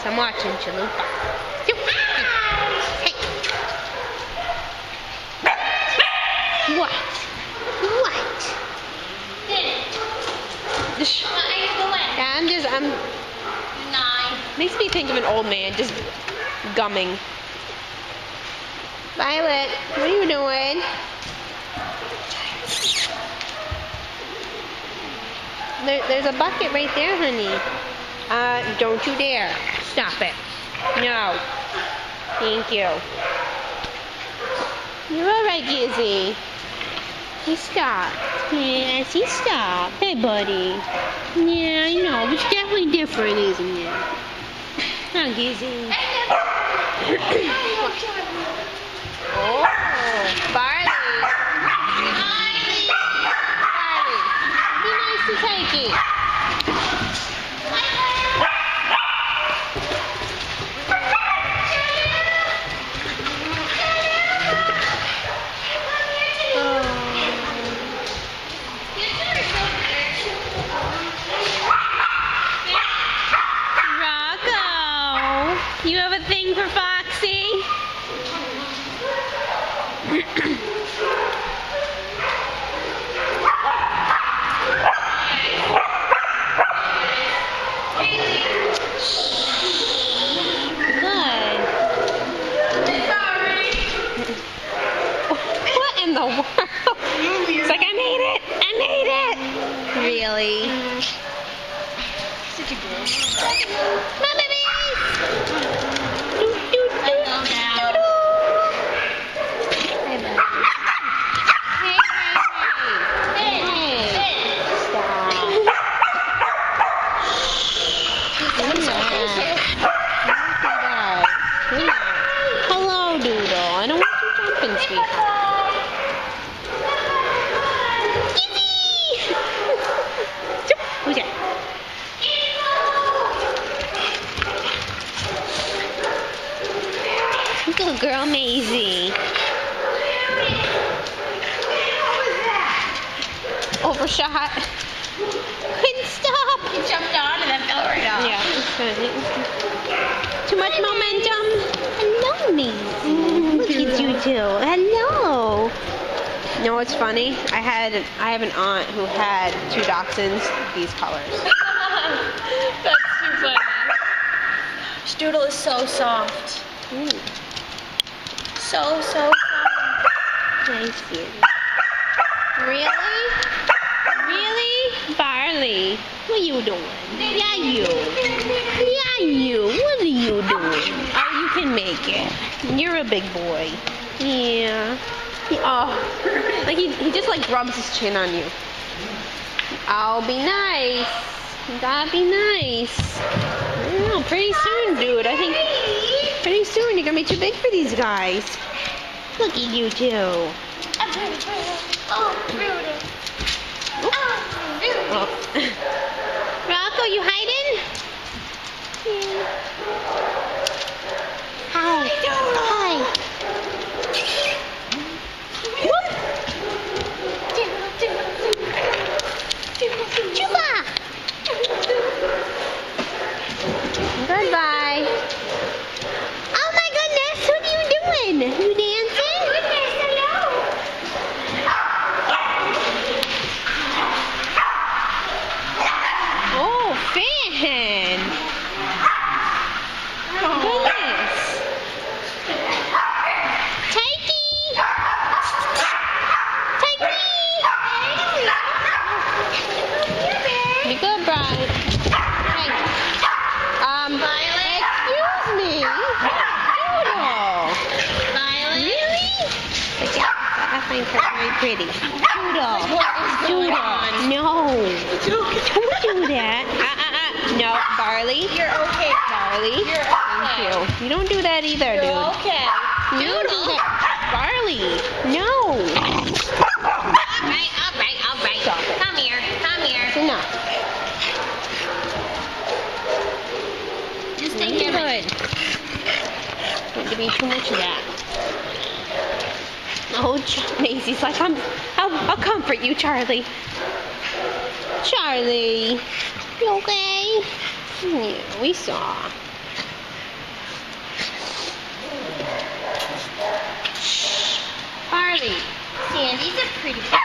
I'm watching Chalupa. Hey. What? What? Yeah, I'm 9. makes me think of an old man just gumming. Violet, what are you doing? There's a bucket right there, honey. Don't you dare. Stop it. No. Thank you. You're alright, Gizzy. He stopped. Yes, he stopped. Hey, buddy. Yeah, I know. It's definitely different, isn't it? Huh, Gizzy? Oh, Barley. Barley. Be nice to take it. Rocco, you have a thing for Foxy? Good. What in the world? It's like, I made it! I made it! Really? Such a girl. My babies! Hello, Doodle. I don't want you jumping, sweetheart. Gizzy! Who's that? Good girl, Maisie. Overshot. Couldn't stop. He jumped on and then fell right off. Yeah. Too much momentum. Hello, Maisie. Look at you two. Hello. You know what's funny? I have an aunt who had 2 dachshunds these colors. That's too funny. Strudel is so soft. Ooh. So soft. Nice beauty. Really? Really? Barley, what are you doing? Yeah, you. Yeah, you. What are you doing? Oh, you can make it. You're a big boy. Yeah. Oh, like he just like rubs his chin on you. I'll be nice. You gotta be nice. I don't know, pretty soon, dude. I think pretty soon you're gonna be too big for these guys. Look at you two. Oh. Rocco, you hiding? Yeah. Hi. Hi. Chupa. Goodbye. Oh my goodness, what are you doing? You dancing? Oh, fan! Goodness! Tikey! Tikey! Be good, bride. Hey. Excuse me. Doodle. Violet? Really? I find her very pretty. Doodle. Doodle. No. Don't do that. No, Barley. You're okay. Barley. You're Thank okay. you. You don't do that either, You're dude. okay. You don't do that. Barley. No. Alright. Stop it. Come here. It's enough. Just Really take everything. good. Don't give me too much of that. Oh, Maisie's like, I'll comfort you, Charlie. Charlie, you okay? Yeah, we saw. pretty.